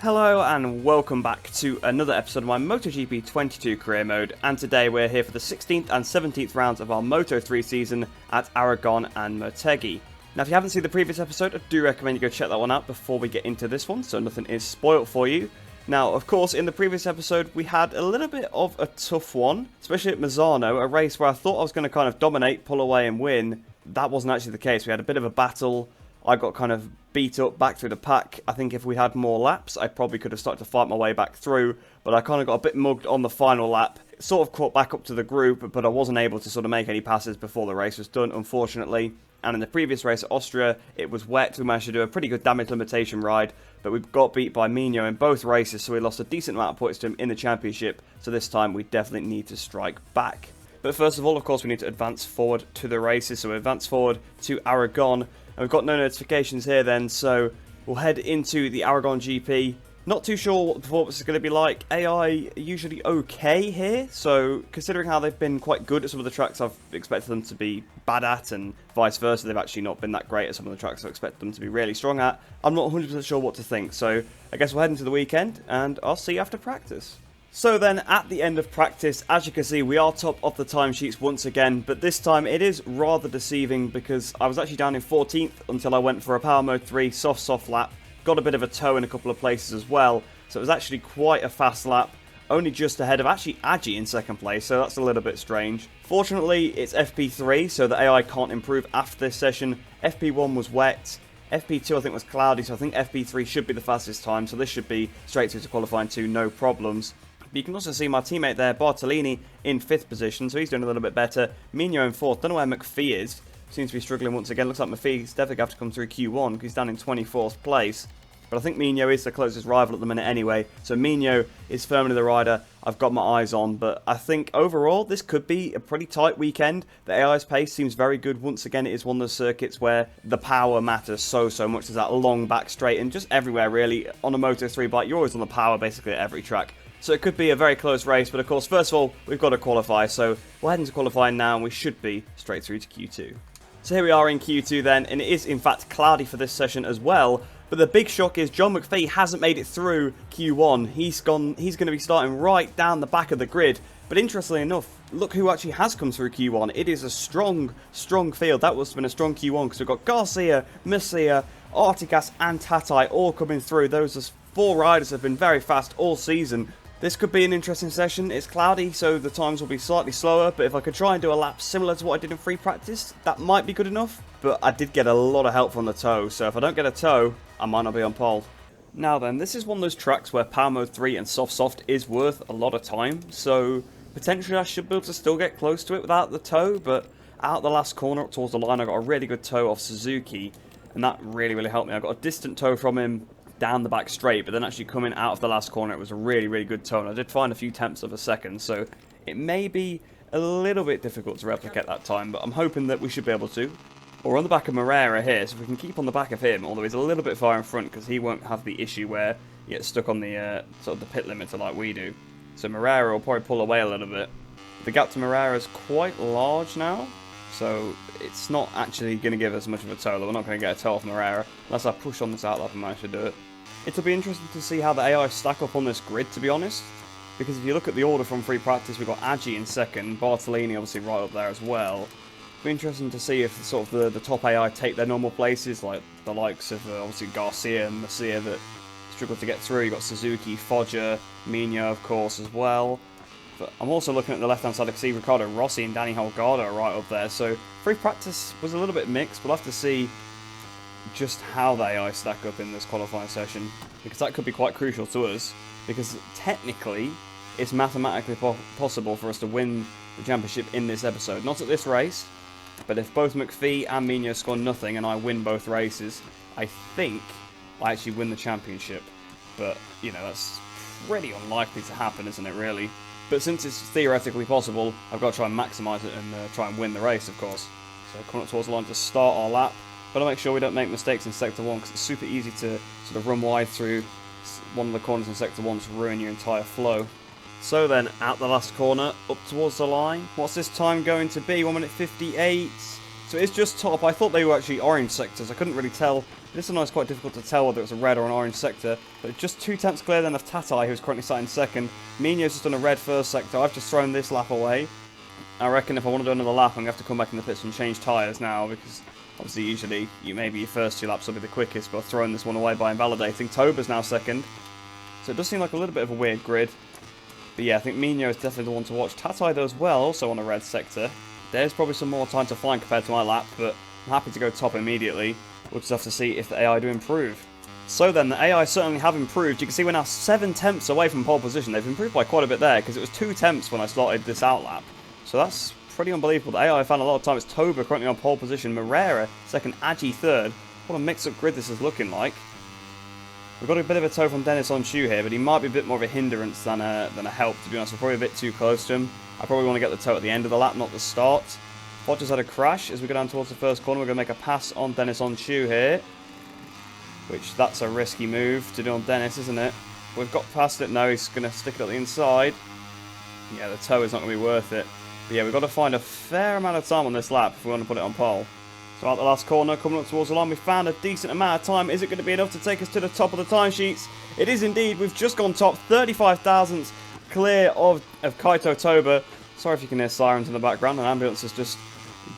Hello and welcome back to another episode of my MotoGP 22 career mode, and today we're here for the 16th and 17th rounds of our Moto3 season at Aragon and Motegi. Now if you haven't seen the previous episode, I do recommend you go check that one out before we get into this one, so nothing is spoilt for you. Now of course in the previous episode we had a little bit of a tough one, especially at Misano, a race where I thought I was going to kind of dominate, pull away and win. That wasn't actually the case. We had a bit of a battle. I got kind of beat up back through the pack. I think if we had more laps, I probably could have started to fight my way back through, but I kind of got a bit mugged on the final lap. Sort of caught back up to the group, but I wasn't able to sort of make any passes before the race was done, unfortunately. And in the previous race at Austria, it was wet. We managed to do a pretty good damage limitation ride, but we got beat by Mino in both races, so we lost a decent amount of points to him in the championship. So this time we definitely need to strike back. But first of all, of course, we need to advance forward to the races. So we advance forward to Aragon. And we've got no notifications here then, so we'll head into the Aragon GP. Not too sure what the performance is going to be like. AI are usually okay here, so considering how they've been quite good at some of the tracks I've expected them to be bad at, and vice versa, they've actually not been that great at some of the tracks I've expected them to be really strong at. I'm not 100% sure what to think, so I guess we'll head into the weekend, and I'll see you after practice. So then, at the end of practice, as you can see, we are top of the timesheets once again, but this time it is rather deceiving because I was actually down in 14th until I went for a Power Mode 3 soft lap, got a bit of a tow in a couple of places as well, so it was actually quite a fast lap, only just ahead of actually Agi in second place, so that's a little bit strange. Fortunately, it's FP3, so the AI can't improve after this session. FP1 was wet. FP2 I think was cloudy, so I think FP3 should be the fastest time, so this should be straight through to qualifying 2, no problems. But you can also see my teammate there, Bartolini, in 5th position, so he's doing a little bit better. Mino in 4th. Don't know where McPhee is. Seems to be struggling once again. Looks like McPhee's definitely going to have to come through Q1 because he's down in 24th place. But I think Mino is the closest rival at the minute anyway. So Mino is firmly the rider I've got my eyes on. But I think overall this could be a pretty tight weekend. The AI's pace seems very good. Once again, it is one of those circuits where the power matters so much. There's that long back straight and just everywhere really. On a Moto3 bike, you're always on the power basically at every track. So it could be a very close race, but of course, first of all, we've got to qualify, so we'll head into qualifying now, and we should be straight through to Q2. So here we are in Q2 then, and it is in fact cloudy for this session as well, but the big shock is John McPhee hasn't made it through Q1. He's going to be starting right down the back of the grid, but interestingly enough, look who actually has come through Q1. It is a strong field. That must have been a strong Q1, because we've got Garcia, Messia, Artigas, and Tatai all coming through. Those 4 riders have been very fast all season. This could be an interesting session. It's cloudy, so the times will be slightly slower, but if I could try and do a lap similar to what I did in free practice, that might be good enough. But I did get a lot of help from the tow, so if I don't get a tow, I might not be on pole. Now then, this is one of those tracks where Power Mode 3 and soft is worth a lot of time, so potentially I should be able to still get close to it without the tow, but out the last corner up towards the line, I got a really good tow off Suzuki, and that really helped me. I got a distant tow from him down the back straight, but then actually coming out of the last corner, it was a really good turn. I did find a few tenths of a second, so it may be a little bit difficult to replicate that time, but I'm hoping that we should be able to. We're on the back of Moreira here, so if we can keep on the back of him, although he's a little bit far in front because he won't have the issue where he gets stuck on the sort of the pit limiter like we do. So Moreira will probably pull away a little bit. The gap to Moreira is quite large now, so it's not actually going to give us much of a tow. We're not going to get a tow off Moreira unless I push on this outlap and manage to do it. It'll be interesting to see how the AI stack up on this grid, to be honest, because if you look at the order from free practice, we've got Agi in second, Bartolini obviously right up there as well. It'll be interesting to see if sort of the top AI take their normal places, like the likes of obviously Garcia and Messia that struggle to get through. You've got Suzuki, Foggia, Mino of course as well. But I'm also looking at the left hand side, I can see Ricardo Rossi and Danny Holgado are right up there, so free practice was a little bit mixed. We'll have to see just how the AI stack up in this qualifying session, because that could be quite crucial to us, because technically it's mathematically possible for us to win the championship in this episode. Not at this race, but if both McPhee and Mino score nothing and I win both races, I think I actually win the championship. But, you know, that's pretty unlikely to happen, isn't it, really? But since it's theoretically possible, I've got to try and maximise it and try and win the race, of course. So coming up towards the line to start our lap. Got to make sure we don't make mistakes in Sector 1, because it's super easy to sort of run wide through one of the corners in Sector 1 to ruin your entire flow. So then, out the last corner, up towards the line. What's this time going to be? 1 minute 58. So it's just top. I thought they were actually orange sectors. I couldn't really tell This one is quite difficult to tell whether it's a red or an orange sector, but just 2 tenths clear then of Tatai, who's currently sat in second. Minyo's just done a red first sector. I've just thrown this lap away. I reckon if I want to do another lap, I'm going to have to come back in the pits and change tyres now, because obviously usually maybe your first 2 laps will be the quickest, but I've thrown this one away by invalidating. Toba's now second. So it does seem like a little bit of a weird grid. But yeah, I think Minyo is definitely the one to watch. Tatai does well, also on a red sector. There's probably some more time to find compared to my lap, but I'm happy to go top immediately. We'll just have to see if the AI do improve. So then, the AI certainly have improved. You can see we're now 7 tenths away from pole position. They've improved by quite a bit there, because it was 2 tenths when I started this out lap. So that's pretty unbelievable. The AI found a lot of time. It's Toba currently on pole position, Moreira second, Agi third. What a mix-up grid this is looking like. We've got a bit of a toe from Dennis on shoe here, but he might be a bit more of a hindrance than a help, to be honest. We're probably a bit too close to him. I probably want to get the toe at the end of the lap, not the start. Fod just had a crash as we go down towards the first corner. We're going to make a pass on Dennis on shoe here, which that's a risky move to do on Dennis, isn't it? We've got past it now. He's going to stick it at the inside. Yeah, the toe is not going to be worth it. But yeah, we've got to find a fair amount of time on this lap if we want to put it on pole. So out the last corner, coming up towards the line, we found a decent amount of time. Is it going to be enough to take us to the top of the timesheets? It is indeed. We've just gone top, 35 thousandths clear of Kaito Toba. Sorry if you can hear sirens in the background. An ambulance has just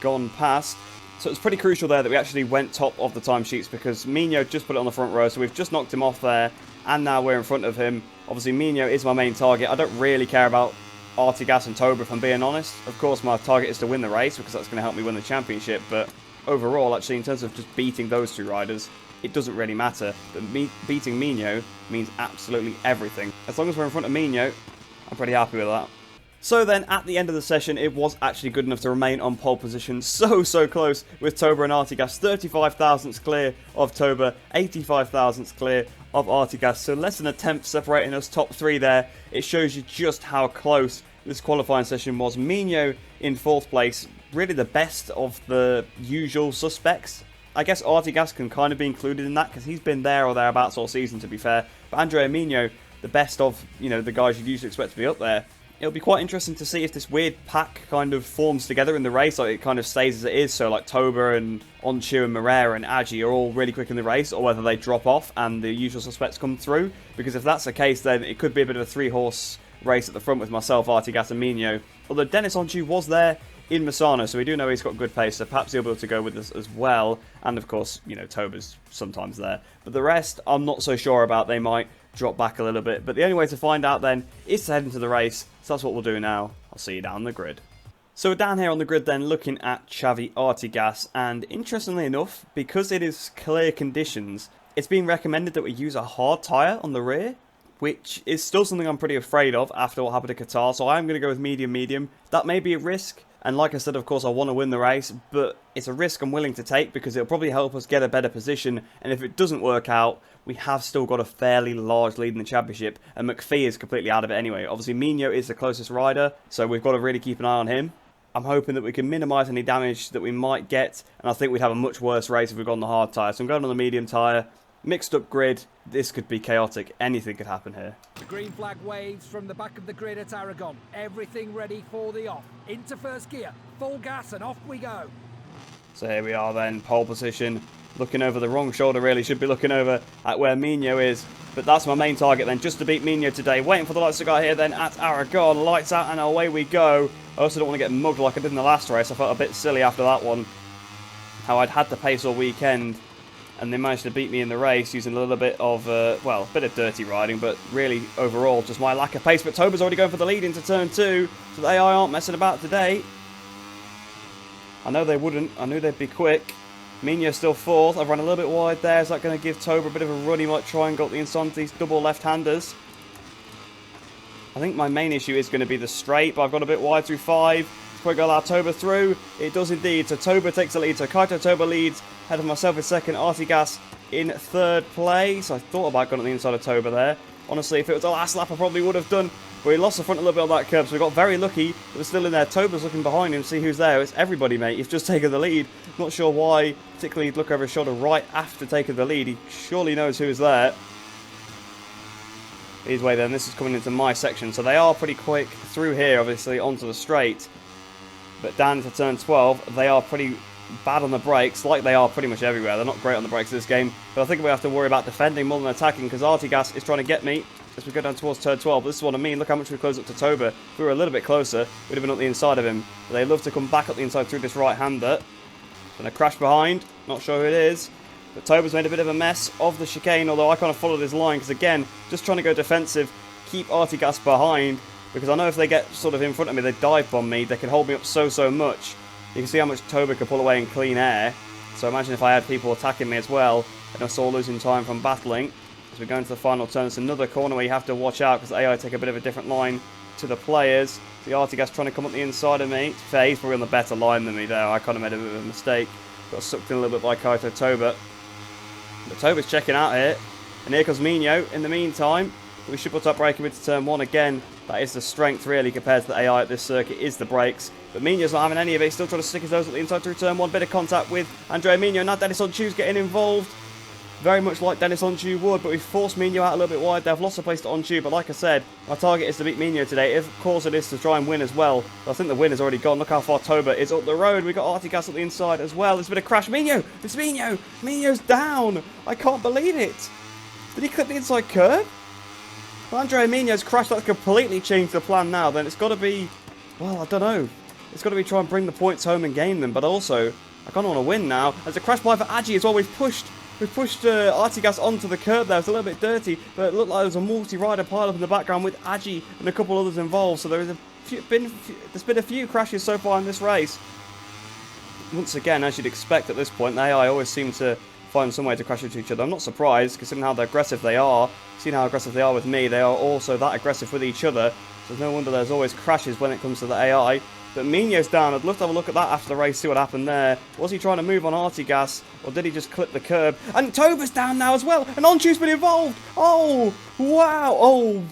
gone past. So it's pretty crucial there that we actually went top of the timesheets, because Minyo just put it on the front row, so we've just knocked him off there, and now we're in front of him. Obviously, Minyo is my main target. I don't really care about Artigas and Toba, if I'm being honest. Of course, my target is to win the race, because that's going to help me win the championship, but overall, actually, in terms of just beating those 2 riders, it doesn't really matter. But beating Minyo means absolutely everything. As long as we're in front of Minyo, I'm pretty happy with that. So then, at the end of the session, it was actually good enough to remain on pole position. So close with Toba and Artigas. 35 thousandths clear of Toba, 85 thousandths clear of Artigas. So less than a tenth separating us top 3 there. It shows you just how close this qualifying session was. Minyo in 4th place, really the best of the usual suspects. I guess Artigas can kind of be included in that, because he's been there or thereabouts all season, to be fair. But Andrea Minyo, the best of, the guys you'd usually expect to be up there. It'll be quite interesting to see if this weird pack kind of forms together in the race, like it kind of stays as it is, so like Toba and Onchu and Moreira and Agi are all really quick in the race, or whether they drop off and the usual suspects come through, because if that's the case, then it could be a bit of a 3-horse race at the front with myself, Artigas and Minyo. Although Dennis Onchu was there in Misano, so we do know he's got good pace, so perhaps he'll be able to go with us as well, and of course, Toba's sometimes there. But the rest, I'm not so sure about. They might drop back a little bit, but the only way to find out then is to head into the race, so that's what we'll do now. I'll see you down the grid. So we're down here on the grid then, looking at Xavi Artigas, and interestingly enough, because it is clear conditions, it's being recommended that we use a hard tyre on the rear, which is still something I'm pretty afraid of after what happened to Qatar, so I'm going to go with medium. That may be a risk, and like I said, of course, I want to win the race, but it's a risk I'm willing to take because it'll probably help us get a better position, and if it doesn't work out, we have still got a fairly large lead in the championship, and McPhee is completely out of it anyway. Obviously, Minyo is the closest rider, so we've got to really keep an eye on him. I'm hoping that we can minimise any damage that we might get, and I think we'd have a much worse race if we'd gone on the hard tyre, so I'm going on the medium tyre. Mixed up grid, this could be chaotic, anything could happen here. The green flag waves from the back of the grid at Aragon. Everything ready for the off. Into first gear, full gas and off we go. So here we are then, pole position, looking over the wrong shoulder really, should be looking over at where Minyo is. But that's my main target then, just to beat Minyo today. Waiting for the lights to go here then at Aragon, lights out and away we go. I also don't want to get mugged like I did in the last race. I felt a bit silly after that one, how I'd had the pace all weekend, and they managed to beat me in the race using a little bit of, well, a bit of dirty riding, but really, overall, just my lack of pace. But Toba's already going for the lead into turn 2, so the AI aren't messing about today. I know they wouldn't. I knew they'd be quick. Minyo's still 4th. I've run a little bit wide there. Is that going to give Toba a bit of a run? He might try and go up the Insantes double left-handers. I think my main issue is going to be the straight, but I've got a bit wide through 5. Quick allow Toba through. It does indeed. So Toba takes the lead. So Kaito Toba leads. Ahead of myself in 2nd. Artigas in 3rd place. I thought about going on the inside of Toba there. Honestly, if it was the last lap, I probably would have done. But he lost the front a little bit on that curb, so we got very lucky that we're still in there. Toba's looking behind him, see who's there. It's everybody, mate. He's just taken the lead. Not sure why, particularly he'd look over his shoulder right after taking the lead. He surely knows who's there. Either way then, this is coming into my section, so they are pretty quick through here, obviously, onto the straight. But down into turn 12, they are pretty bad on the brakes, like they are pretty much everywhere. They're not great on the brakes in this game, but I think we have to worry about defending more than attacking, because Artigas is trying to get me as we go down towards turn 12. But this is what I mean. Look how much we close up to Toba. If we were a little bit closer, we'd have been up the inside of him. But they love to come back up the inside through this right-hander. Going to crash behind. Not sure who it is. But Toba's made a bit of a mess of the chicane, although I kind of followed his line, because again, just trying to go defensive, keep Artigas behind, because I know if they get sort of in front of me, they dive bomb me, they can hold me up so much. You can see how much Toba can pull away in clean air. So imagine if I had people attacking me as well, and I saw losing time from battling. As we go into the final turn, it's another corner where you have to watch out, because the AI take a bit of a different line to the players. The Artigas trying to come up the inside of me. To be fair, he's probably on the better line than me there. I kind of made a bit of a mistake. Got sucked in a little bit by Kaito Toba. But Toba's checking out here. And here comes Mino in the meantime. We should put up braking into turn 1 again. That is the strength really compared to the AI at this circuit, is the brakes. But Mino's not having any of it. He's still trying to stick his nose at the inside through turn 1. Bit of contact with Andrea Mino. Now Dennis Onchu's getting involved. Very much like Dennis Onchu would, but we've forced Mino out a little bit wide. They've lost the place to Onchu, but like I said, my target is to beat Mino today. Of course it is to try and win as well. But I think the win has already gone. Look how far Toba is up the road. We've got Artigas at the inside as well. There's a bit of crash. Mino! It's Mino! Mino's down! I can't believe it! Did he clip the inside curve? Well, Andrea Mino's crashed. That's completely changed the plan now. Then it's got to be, well, I don't know. It's got to be try and bring the points home and gain them. But also, I kind of want to win now. There's a crash by for Agi as well. We've pushed Artigas onto the curb there. It's a little bit dirty, but it looked like there was a multi-rider pile up in the background with Agi and a couple others involved. So there's been a few crashes so far in this race. Once again, as you'd expect at this point, the AI always seem to find some way to crash into each other. I'm not surprised, considering how aggressive they are. Seeing how aggressive they are with me, they are also that aggressive with each other. So no wonder there's always crashes when it comes to the AI. But Mino's down. I'd love to have a look at that after the race, see what happened there. Was he trying to move on Artigas, or did he just clip the curb? And Toba's down now as well, and Onchu's been involved. Oh, wow. Oh,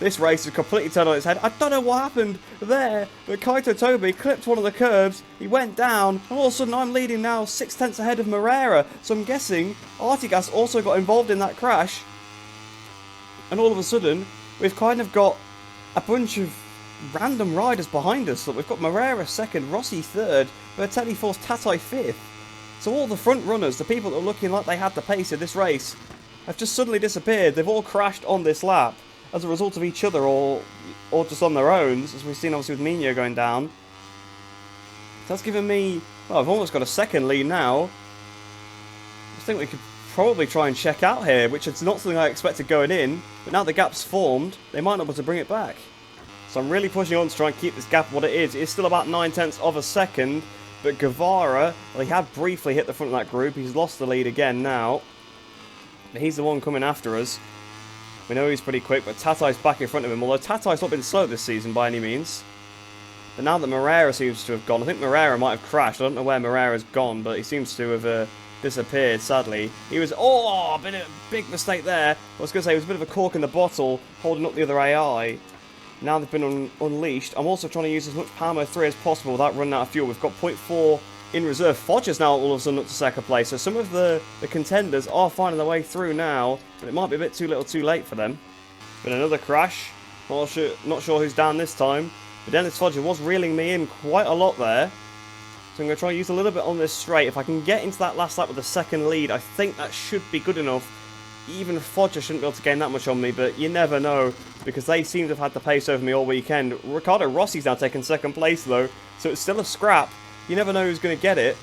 this race has completely turned on its head. I don't know what happened there, but Kaito Toba clipped one of the curbs. He went down, and all of a sudden I'm leading now 6/10 ahead of Moreira. So I'm guessing Artigas also got involved in that crash. And all of a sudden, we've kind of got a bunch of random riders behind us. Look, we've got Moreira second, Rossi third, Bertelli fourth, Tatai fifth. So all the front runners, the people that are looking like they had the pace in this race, have just suddenly disappeared. They've all crashed on this lap as a result of each other or just on their own, as we've seen obviously with Mino going down. That's given me, well, I've almost got a second lead now. I think we could probably try and check out here, which is not something I expected going in, but now the gap's formed, they might not be able to bring it back. So I'm really pushing on to try and keep this gap what it is. It's still about 9/10 of a second, but Guevara, well, he had briefly hit the front of that group. He's lost the lead again now. But he's the one coming after us. We know he's pretty quick, but Tatai's back in front of him, although Tatai's not been slow this season by any means. But now that Moreira seems to have gone, I think Moreira might have crashed. I don't know where Moreira's gone, but he seems to have disappeared, sadly. He was, a big mistake there. I was going to say, it was a bit of a cork in the bottle, holding up the other AI. Now they've been unleashed. I'm also trying to use as much Power 3 as possible without running out of fuel. We've got 0.4 in reserve. Fodger's now all of a sudden up to second place. So some of the contenders are finding their way through now, but it might be a bit too little too late for them. Been another crash. Not sure who's down this time. But Dennis Fodger was reeling me in quite a lot there. So I'm going to try and use a little bit on this straight. If I can get into that last lap with a second lead, I think that should be good enough. Even Fodger shouldn't be able to gain that much on me, but you never know, because they seem to have had the pace over me all weekend. Riccardo Rossi's now taken second place, though, so it's still a scrap. You never know who's going to get it.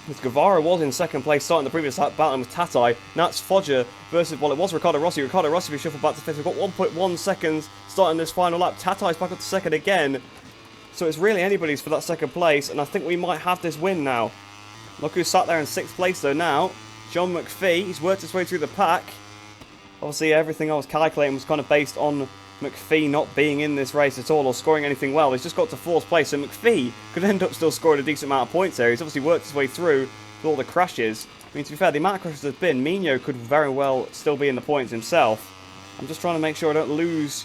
Because Guevara was in second place starting the previous battle with Tatai. Now it's Fodger versus, well, it was Riccardo Rossi. Riccardo Rossi be shuffled back to fifth. We've got 1.1 seconds starting this final lap. Tatai's back up to second again. So it's really anybody's for that second place, and I think we might have this win now. Look who sat there in sixth place, though, now. John McPhee, he's worked his way through the pack. Obviously, everything I was calculating was kind of based on McPhee not being in this race at all or scoring anything well. He's just got to fourth place, so McPhee could end up still scoring a decent amount of points there. He's obviously worked his way through with all the crashes. I mean, to be fair, the amount of crashes there's been, Mino could very well still be in the points himself. I'm just trying to make sure I don't lose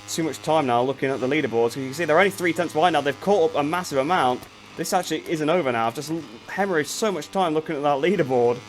too much time now looking at the leaderboards. Because you can see they're only 3/10 behind now. They've caught up a massive amount. This actually isn't over now. I've just hemorrhaged so much time looking at that leaderboard.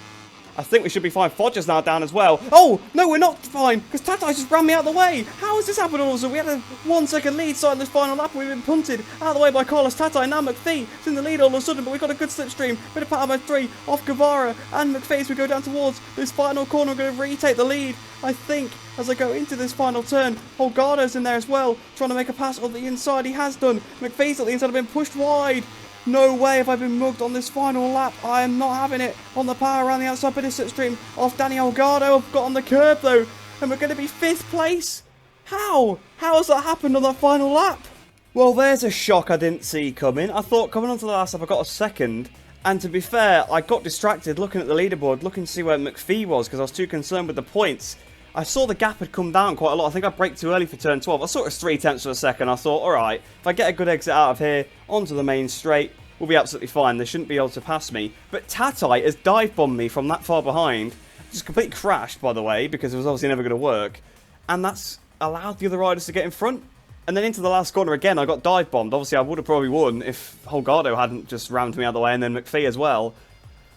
I think we should be fine. Fodger's now down as well. Oh, no, we're not fine, because Tatai just ran me out of the way. How has this happened all of a sudden? We had a 1 second lead starting this final lap. We've been punted out of the way by Carlos Tatai. Now McPhee is in the lead all of a sudden, but we've got a good slipstream. We're going to pat Mo3 off Guevara and McPhee as we go down towards this final corner. We're going to retake the lead, I think, as I go into this final turn. Holgado's in there as well, trying to make a pass on the inside. He has done. McPhee's on the inside, have been pushed wide. No way have I been mugged on this final lap. I am not having it on the power around the outside, but this slipstream off Danny Holgado. I've got on the curb though, and we're going to be 5th place. How? How has that happened on that final lap? Well, there's a shock I didn't see coming. I thought coming onto the last lap I got a second, and to be fair, I got distracted looking at the leaderboard, looking to see where McPhee was because I was too concerned with the points. I saw the gap had come down quite a lot. I think I braked too early for turn 12. I saw it was 3/10 of a second. I thought, alright, if I get a good exit out of here, onto the main straight, we'll be absolutely fine. They shouldn't be able to pass me. But Tatai has dive-bombed me from that far behind. Just completely crashed, by the way, because it was obviously never going to work. And that's allowed the other riders to get in front. And then into the last corner again, I got dive-bombed. Obviously, I would have probably won if Holgado hadn't just rammed me out of the way, and then McPhee as well.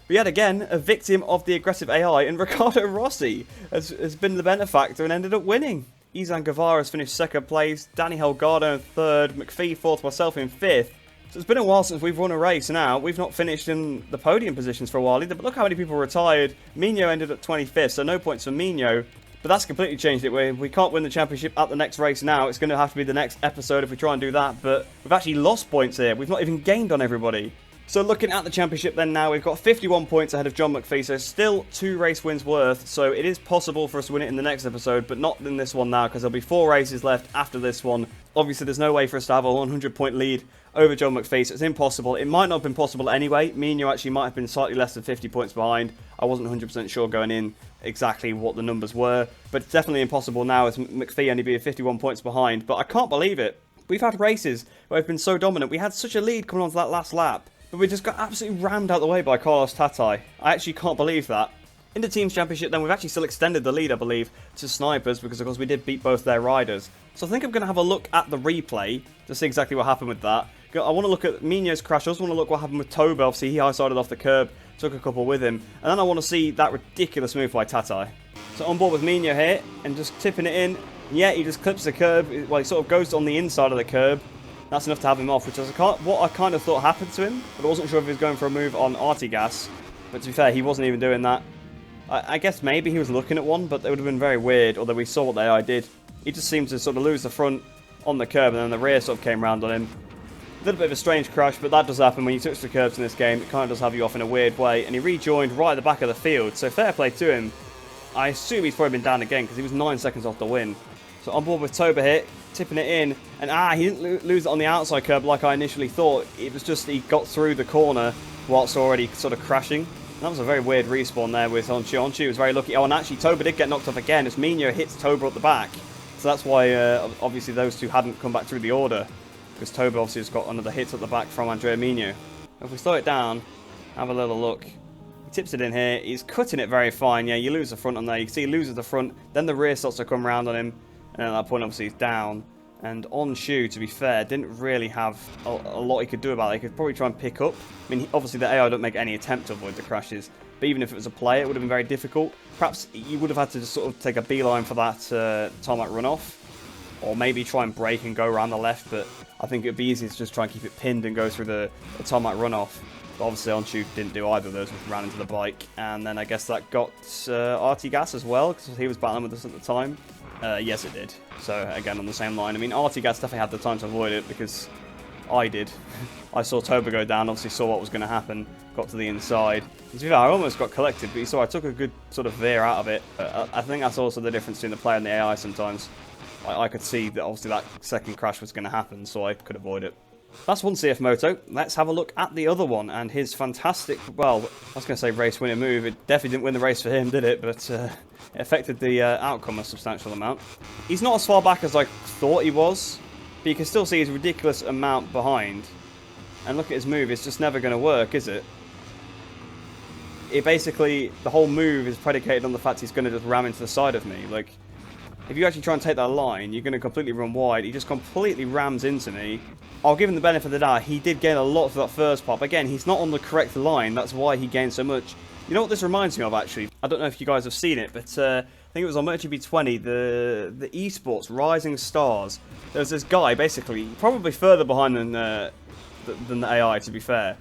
But yet again, a victim of the aggressive AI, and Riccardo Rossi has been the benefactor and ended up winning. Izan Guevara has finished 2nd place, Danny Holgado in 3rd, McPhee 4th, myself in 5th. So it's been a while since we've won a race now. We've not finished in the podium positions for a while either, but look how many people retired. Mino ended at 25th, so no points for Mino. But that's completely changed it. We can't win the championship at the next race now. It's going to have to be the next episode if we try and do that. But we've actually lost points here. We've not even gained on everybody. So looking at the championship then now, we've got 51 points ahead of John McPhee, so still 2 race wins worth. So it is possible for us to win it in the next episode, but not in this one now, because there'll be 4 races left after this one. Obviously, there's no way for us to have a 100-point lead over John McPhee, so it's impossible. It might not have been possible anyway. Mino actually might have been slightly less than 50 points behind. I wasn't 100% sure going in exactly what the numbers were, but it's definitely impossible now as McPhee only being 51 points behind. But I can't believe it. We've had races where we've been so dominant. We had such a lead coming onto that last lap, but we just got absolutely rammed out the way by Carlos Tatai. I actually can't believe that. In the Teams Championship then, we've actually still extended the lead, I believe, to Snipers, because of course we did beat both their riders. So I think I'm going to have a look at the replay to see exactly what happened with that. I want to look at Mino's crash. I also want to look what happened with Toba. Obviously, he high-sided off the curb, took a couple with him. And then I want to see that ridiculous move by Tatai. So on board with Mino here, and just tipping it in. Yeah, he just clips the curb. Well, he sort of goes on the inside of the curb. That's enough to have him off, which is what I kind of thought happened to him. But I wasn't sure if he was going for a move on Artigas. But to be fair, he wasn't even doing that. I guess maybe he was looking at one, but it would have been very weird, although we saw what the AI did. He just seemed to sort of lose the front on the curb, and then the rear sort of came round on him. A little bit of a strange crash, but that does happen when you touch the curbs in this game. It kind of does have you off in a weird way, and he rejoined right at the back of the field, so fair play to him. I assume he's probably been down again, because he was 9 seconds off the win. So on board with Toba here, tipping it in, and he didn't lose it on the outside curb like I initially thought. It was just he got through the corner whilst already sort of crashing. And that was a very weird respawn there with Onchu. Onchu was very lucky. Oh, and actually Toba did get knocked off again as Mino hits Toba at the back. So that's why obviously those two hadn't come back through the order, because Toba obviously has got another hit at the back from Andrea Mino. If we slow it down, have a little look. He tips it in here. He's cutting it very fine. Yeah, you lose the front on there. You can see he loses the front. Then the rear starts to come round on him. And at that point, obviously, he's down. And Onchu, to be fair, didn't really have a lot he could do about it. He could probably try and pick up. I mean, obviously, the AI don't make any attempt to avoid the crashes. But even if it was a player, it would have been very difficult. Perhaps you would have had to just sort of take a beeline for that tarmac runoff. Or maybe try and brake and go around the left. But I think it would be easier to just try and keep it pinned and go through the tarmac runoff. But obviously, Onchu didn't do either of those. Just ran into the bike. And then I guess that got Artigas as well, because he was battling with us at the time. Yes, it did. So, again, on the same line. I mean, Artigas definitely had the time to avoid it, because I did. I saw Toba go down, obviously saw what was going to happen, got to the inside. To be fair, I almost got collected, but you saw I took a good sort of veer out of it. I think that's also the difference between the player and the AI sometimes. I could see that obviously that second crash was going to happen, so I could avoid it. That's one CF Moto. Let's have a look at the other one and his fantastic, well, I was going to say race winning move. It definitely didn't win the race for him, did it? But it affected the outcome a substantial amount. He's not as far back as I thought he was, but you can still see his ridiculous amount behind. And look at his move. It's just never going to work, is it? It basically, the whole move is predicated on the fact he's going to just ram into the side of me. Like, if you actually try and take that line, you're going to completely run wide. He just completely rams into me. I'll give him the benefit of the doubt. He did gain a lot for that first pop. Again, he's not on the correct line. That's why he gained so much. You know what this reminds me of, actually? I don't know if you guys have seen it, but I think it was on MotoGP 20, the esports Rising Stars. There was this guy, basically, probably further behind than the AI, to be fair.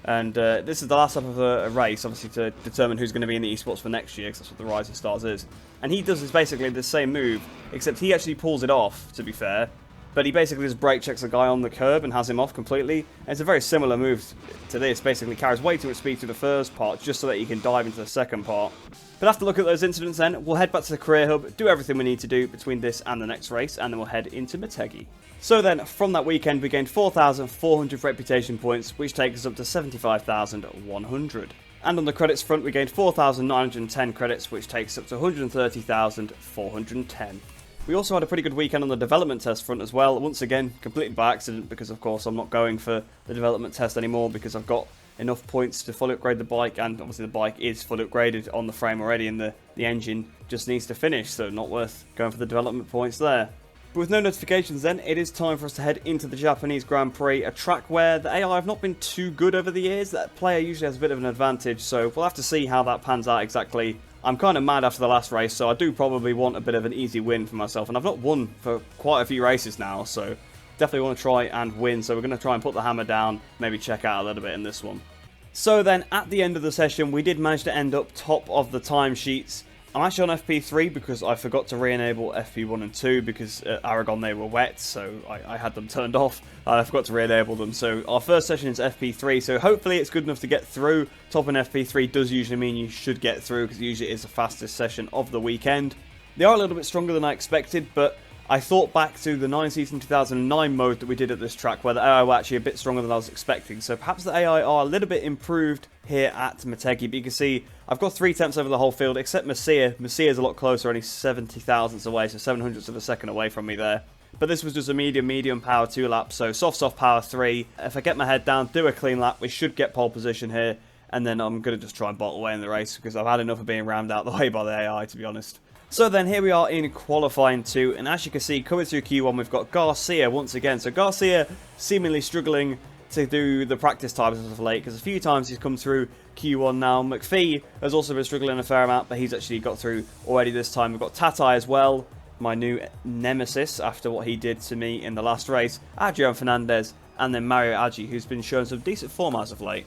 And this is the last lap of a race, obviously, to determine who's going to be in the esports for next year, because that's what the Rising Stars is. And he does basically the same move, except he actually pulls it off, to be fair. But he basically just brake checks a guy on the curb and has him off completely. And it's a very similar move to this. Basically carries way too much speed through the first part just so that you can dive into the second part. But after looking at those incidents then, we'll head back to the career hub, do everything we need to do between this and the next race, and then we'll head into Motegi. So then, from that weekend, we gained 4,400 reputation points, which takes us up to 75,100. And on the credits front, we gained 4,910 credits, which takes us up to 130,410. We also had a pretty good weekend on the development test front as well. Once again, completely by accident, because of course I'm not going for the development test anymore because I've got enough points to fully upgrade the bike, and obviously the bike is fully upgraded on the frame already, and the engine just needs to finish, so not worth going for the development points there. But with no notifications then, it is time for us to head into the Japanese Grand Prix, a track where the AI have not been too good over the years. That player usually has a bit of an advantage, so we'll have to see how that pans out exactly. I'm kind of mad after the last race, so I do probably want a bit of an easy win for myself, and I've not won for quite a few races now, so definitely want to try and win, so we're going to try and put the hammer down, maybe check out a little bit in this one. So then, at the end of the session, we did manage to end up top of the timesheets. I'm actually on FP3 because I forgot to re-enable FP1 and 2 because at Aragon they were wet, so I had them turned off. I forgot to re-enable them, so our first session is FP3, so hopefully it's good enough to get through. Top in FP3 does usually mean you should get through because it usually is the fastest session of the weekend. They are a little bit stronger than I expected, but I thought back to the 9 season 2009 mode that we did at this track where the AI were actually a bit stronger than I was expecting, so perhaps the AI are a little bit improved here at Motegi, but you can see I've got 3 tenths over the whole field except Messier. Messier is a lot closer, only 70 thousandths away, so 700ths of a second away from me there. But this was just a medium power 2 lap, so soft power 3. If I get my head down, do a clean lap, we should get pole position here, and then I'm going to just try and bottle away in the race because I've had enough of being rammed out the way by the AI, to be honest. So then here we are in qualifying 2, and as you can see, coming through Q1 we've got Garcia once again. So Garcia seemingly struggling to do the practice times as of late, because a few times he's come through Q1 now. McPhee has also been struggling a fair amount, but he's actually got through already this time. We've got Tatai as well, my new nemesis after what he did to me in the last race. Adrian Fernandez, and then Mario Aggi, who's been showing some decent form as of late.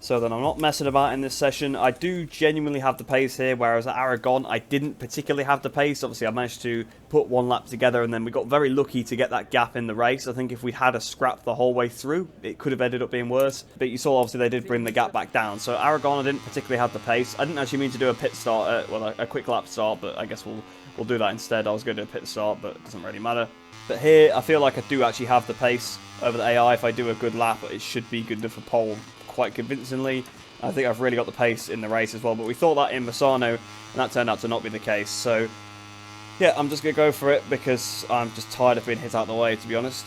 So then I'm not messing about in this session. I do genuinely have the pace here, whereas at Aragon I didn't particularly have the pace. Obviously I managed to put one lap together and then we got very lucky to get that gap in the race. I think if we'd had a scrap the whole way through, it could have ended up being worse. But you saw obviously they did bring the gap back down. So Aragon I didn't particularly have the pace. I didn't actually mean to do a pit start, a quick lap start, but I guess we'll do that instead. I was going to do a pit start, but it doesn't really matter. But here I feel like I do actually have the pace over the AI. If I do a good lap, it should be good enough for pole quite convincingly. I think I've really got the pace in the race as well, but we thought that in Bassano, and that turned out to not be the case. So, yeah, I'm just going to go for it because I'm just tired of being hit out of the way, to be honest.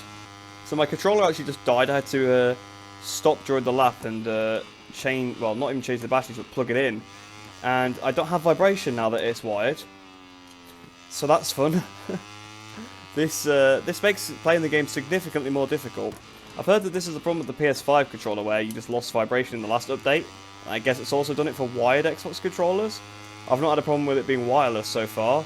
So my controller actually just died. I had to stop during the lap and not even change the batteries, but plug it in. And I don't have vibration now that it's wired. So that's fun. This makes playing the game significantly more difficult. I've heard that this is a problem with the PS5 controller where you just lost vibration in the last update. I guess it's also done it for wired Xbox controllers. I've not had a problem with it being wireless so far,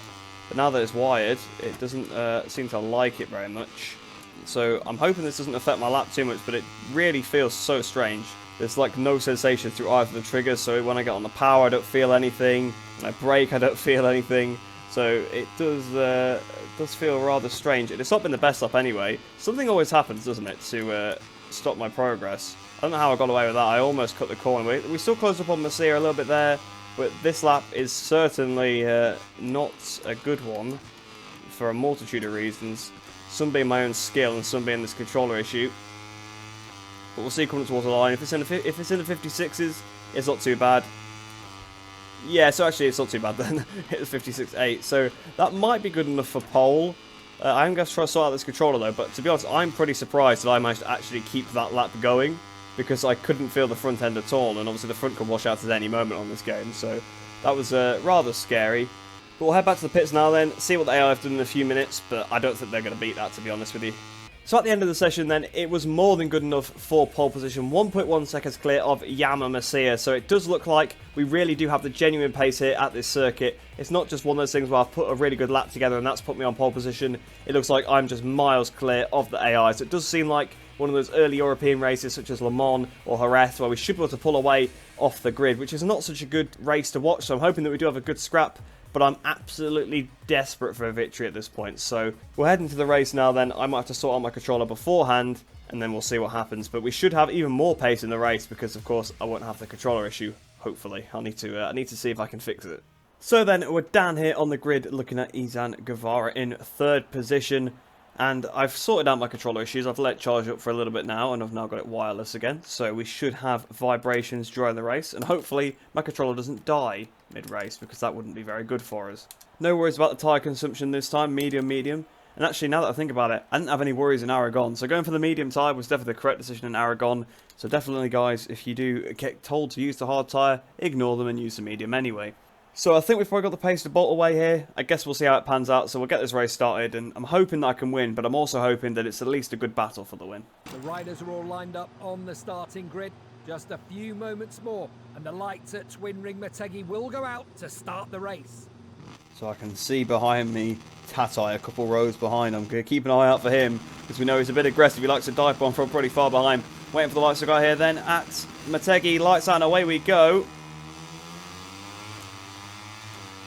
but now that it's wired, it doesn't seem to like it very much. So I'm hoping this doesn't affect my lap too much, but it really feels so strange. There's like no sensation through either of the triggers, so when I get on the power I don't feel anything, when I brake I don't feel anything. So it does feel rather strange. It's not been the best lap anyway. Something always happens, doesn't it, to stop my progress. I don't know how I got away with that. I almost cut the corner. We still closed up on Messier a little bit there, but this lap is certainly not a good one for a multitude of reasons. Some being my own skill and some being this controller issue. But we'll see coming towards the line. If it's in the 56s, it's not too bad. Yeah, so actually it's not too bad then. Hit the 56.8, so that might be good enough for pole. I'm going to try to sort out this controller though, but to be honest, I'm pretty surprised that I managed to actually keep that lap going, because I couldn't feel the front end at all, and obviously the front can wash out at any moment on this game, so that was rather scary. But we'll head back to the pits now then, see what the AI have done in a few minutes, but I don't think they're going to beat that, to be honest with you. So at the end of the session then, it was more than good enough for pole position, 1.1 seconds clear of Yamamoto. So it does look like we really do have the genuine pace here at this circuit. It's not just one of those things where I've put a really good lap together and that's put me on pole position. It looks like I'm just miles clear of the AI. So it does seem like one of those early European races such as Le Mans or Jerez where we should be able to pull away off the grid, which is not such a good race to watch. So I'm hoping that we do have a good scrap. But I'm absolutely desperate for a victory at this point. So we're heading to the race now then. I might have to sort out my controller beforehand, and then we'll see what happens. But we should have even more pace in the race because, of course, I won't have the controller issue, hopefully. I need to see if I can fix it. So then, we're down here on the grid looking at Izan Guevara in 3rd position. And I've sorted out my controller issues. I've let it charge up for a little bit now, and I've now got it wireless again. So we should have vibrations during the race, and hopefully my controller doesn't die mid-race, because that wouldn't be very good for us. No worries about the tyre consumption this time, medium. And actually, now that I think about it, I didn't have any worries in Aragon. So going for the medium tyre was definitely the correct decision in Aragon. So definitely, guys, if you do get told to use the hard tyre, ignore them and use the medium anyway. So I think we've probably got the pace to bolt away here. I guess we'll see how it pans out. So we'll get this race started, and I'm hoping that I can win, but I'm also hoping that it's at least a good battle for the win. The riders are all lined up on the starting grid. Just a few moments more, and the lights at Twin Ring Motegi will go out to start the race. So I can see behind me Tatai a couple rows behind. I'm going to keep an eye out for him, because we know he's a bit aggressive. He likes to dive bomb from pretty far behind. Waiting for the lights to go out here then at Motegi. Lights out and away we go.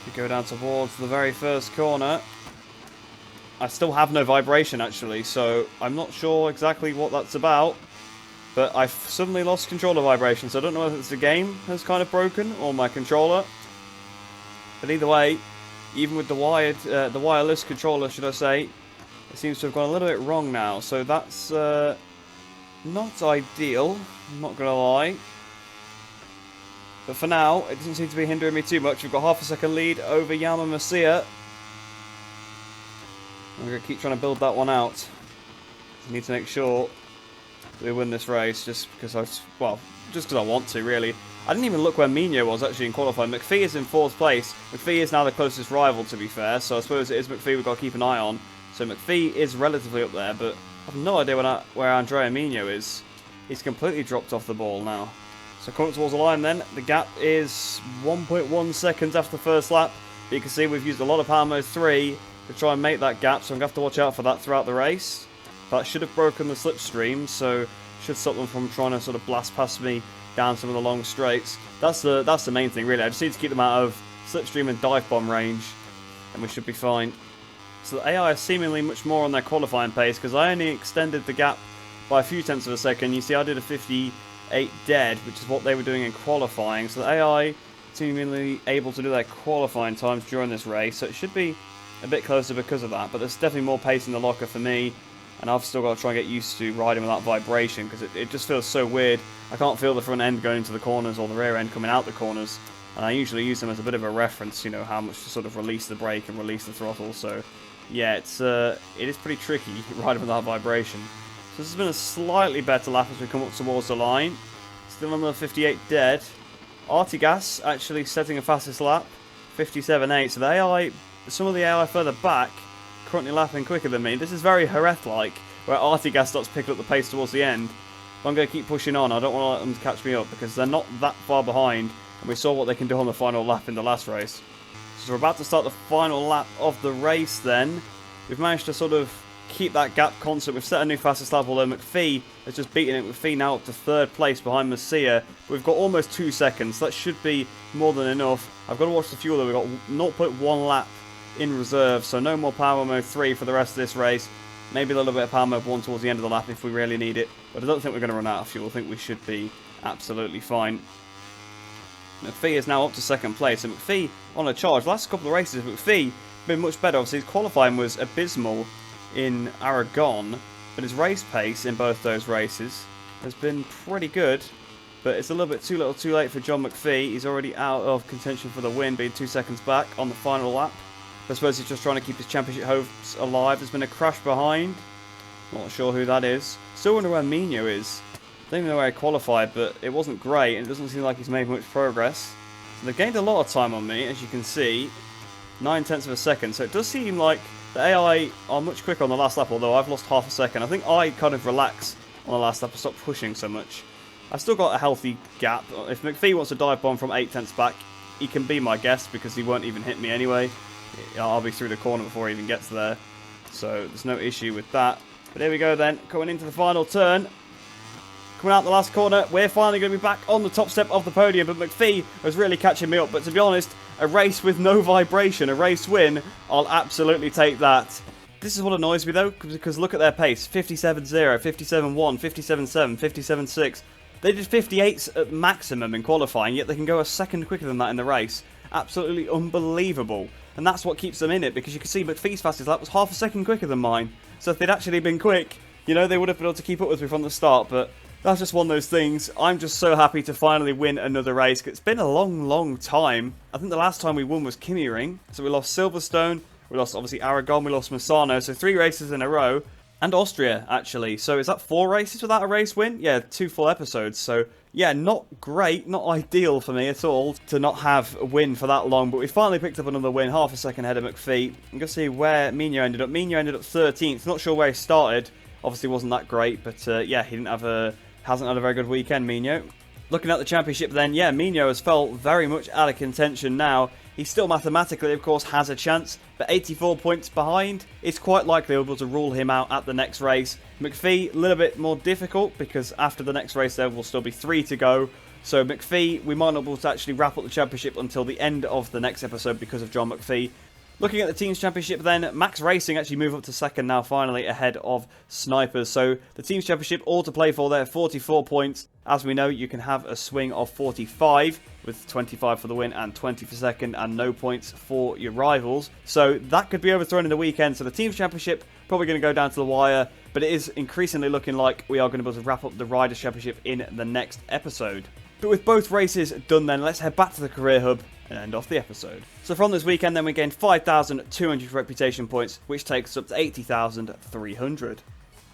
We go down towards the very first corner. I still have no vibration actually, so I'm not sure exactly what that's about. But I've suddenly lost controller vibration, so I don't know whether it's the game has kind of broken or my controller. But either way, even with the wireless controller, should I say, it seems to have gone a little bit wrong now. So that's not ideal, I'm not going to lie. But for now, it doesn't seem to be hindering me too much. We've got half a second lead over Yamamoto. We're going to keep trying to build that one out. We need to make sure we win this race just because just because I want to, really. I didn't even look where Mino was actually in qualifying. McPhee is in 4th place. McPhee is now the closest rival, to be fair, so I suppose it is McPhee we've got to keep an eye on. So McPhee is relatively up there, but I have no idea where Andrea Mino is. He's completely dropped off the ball now. So coming towards the line then, the gap is 1.1 seconds after the first lap. But you can see we've used a lot of Power Mode 3 to try and make that gap, so I'm going to have to watch out for that throughout the race. That should have broken the slipstream, so should stop them from trying to sort of blast past me down some of the long straights. That's the main thing, really. I just need to keep them out of slipstream and dive bomb range, and we should be fine. So the AI is seemingly much more on their qualifying pace, because I only extended the gap by a few tenths of a second. You see, I did a 58 dead, which is what they were doing in qualifying. So the AI seemingly able to do their qualifying times during this race, so it should be a bit closer because of that. But there's definitely more pace in the locker for me, and I've still got to try and get used to riding without vibration, because it just feels so weird. I can't feel the front end going to the corners or the rear end coming out the corners, and I usually use them as a bit of a reference, you know, how much to sort of release the brake and release the throttle. So yeah, it is pretty tricky riding without vibration. So this has been a slightly better lap as we come up towards the line. Still another 58 dead. Artigas actually setting a fastest lap, 57.8. So the AI, some of the AI further back, currently lapping quicker than me. This is very Jerez-like, where Artigas starts picking up the pace towards the end. But I'm going to keep pushing on. I don't want to let them catch me up, because they're not that far behind, and we saw what they can do on the final lap in the last race. So we're about to start the final lap of the race then. We've managed to sort of keep that gap constant. We've set a new fastest lap, although McPhee has just beaten it. McPhee now up to 3rd place behind Masia. We've got almost 2 seconds. That should be more than enough. I've got to watch the fuel though. We've got 0.1 lap in reserve, so no more Power Mode 3 for the rest of this race. Maybe a little bit of Power Mode 1 towards the end of the lap if we really need it. But I don't think we're going to run out of fuel. I think we should be absolutely fine. McPhee is now up to 2nd place. And McPhee on a charge. Last couple of races, McPhee been much better. Obviously, his qualifying was abysmal in Aragon, but his race pace in both those races has been pretty good. But it's a little bit too little too late for John McPhee. He's already out of contention for the win, being 2 seconds back on the final lap. I suppose he's just trying to keep his championship hopes alive. There's been a crash behind. Not sure who that is. Still wonder where Mino is. I don't even know where he qualified, but it wasn't great, and it doesn't seem like he's made much progress. So they've gained a lot of time on me, as you can see. 9/10 of a second. So it does seem like the AI are much quicker on the last lap, although I've lost half a second. I think I kind of relax on the last lap and stop pushing so much. I've still got a healthy gap. If McPhee wants to dive bomb from 8/10 back, he can be my guest because he won't even hit me anyway. I'll be through the corner before he even gets there. So there's no issue with that. But here we go then, coming into the final turn. Coming out the last corner, we're finally going to be back on the top step of the podium, but McPhee was really catching me up. But to be honest, a race with no vibration, a race win, I'll absolutely take that. This is what annoys me though, because look at their pace. 57.0, 57.1, 57.7, 57.6. They did 58s at maximum in qualifying, yet they can go a second quicker than that in the race. Absolutely unbelievable. And that's what keeps them in it, because you can see McPhee's fastest lap was half a second quicker than mine. So if they'd actually been quick, you know, they would have been able to keep up with me from the start, but that's just one of those things. I'm just so happy to finally win another race. It's been a long, long time. I think the last time we won was Kimi Ring. So we lost Silverstone, we lost obviously Aragon, we lost Misano. So 3 races in a row. And Austria, actually. So is that 4 races without a race win? Yeah, 2 full episodes. So yeah, not great, not ideal for me at all to not have a win for that long. But we finally picked up another win, half a second ahead of McPhee. I'm going to see where Mino ended up. Mino ended up 13th. Not sure where he started. Obviously wasn't that great, but yeah, he hasn't had a very good weekend, Mino. Looking at the championship then, yeah, Mino has felt very much out of contention now. He still mathematically, of course, has a chance, but 84 points behind, it's quite likely we'll be able to rule him out at the next race. McPhee, a little bit more difficult, because after the next race there will still be 3 to go. So McPhee, we might not be able to actually wrap up the championship until the end of the next episode because of John McPhee. Looking at the Teams Championship then, Max Racing actually move up to second now finally ahead of Snipers. So the Teams Championship all to play for there, 44 points. As we know, you can have a swing of 45 with 25 for the win and 20 for second and no points for your rivals. So that could be overthrown in the weekend. So the Teams Championship probably going to go down to the wire, but it is increasingly looking like we are going to be able to wrap up the Riders Championship in the next episode. But with both races done then, let's head back to the Career Hub and end off the episode. So from this weekend then we gained 5,200 reputation points, which takes us up to 80,300.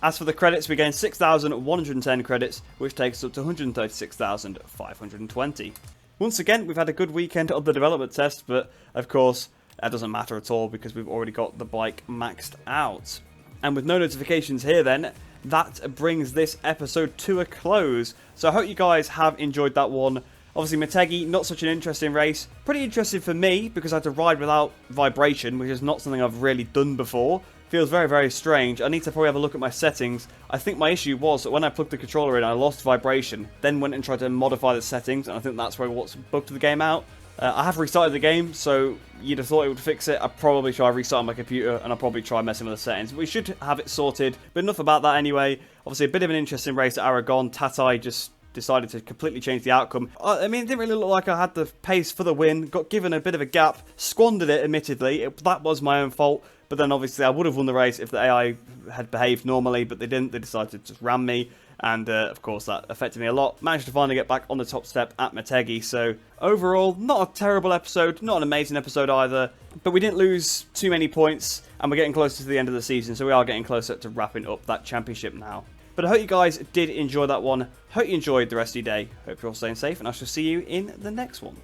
As for the credits, we gained 6,110 credits, which takes us up to 136,520. Once again, we've had a good weekend on the development test, but of course, that doesn't matter at all because we've already got the bike maxed out. And with no notifications here then, that brings this episode to a close. So I hope you guys have enjoyed that one. Obviously, Motegi, not such an interesting race. Pretty interesting for me because I had to ride without vibration, which is not something I've really done before. Feels very, very strange. I need to probably have a look at my settings. I think my issue was that when I plugged the controller in, I lost vibration. Then went and tried to modify the settings, and I think that's where what's bugged the game out. I have restarted the game, so you'd have thought it would fix it. I'd probably try restarting my computer, and I'll probably try messing with the settings. We should have it sorted, but enough about that anyway. Obviously, a bit of an interesting race at Aragon. Tatai just decided to completely change the outcome. I mean, it didn't really look like I had the pace for the win. Got given a bit of a gap. Squandered it, admittedly. That was my own fault. But then, obviously, I would have won the race if the AI had behaved normally, but they didn't. They decided to just ram me. And, of course, that affected me a lot. Managed to finally get back on the top step at Motegi. So, overall, not a terrible episode. Not an amazing episode either. But we didn't lose too many points. And we're getting closer to the end of the season. So, we are getting closer to wrapping up that championship now. But I hope you guys did enjoy that one. Hope you enjoyed the rest of your day. Hope you're all staying safe. And I shall see you in the next one.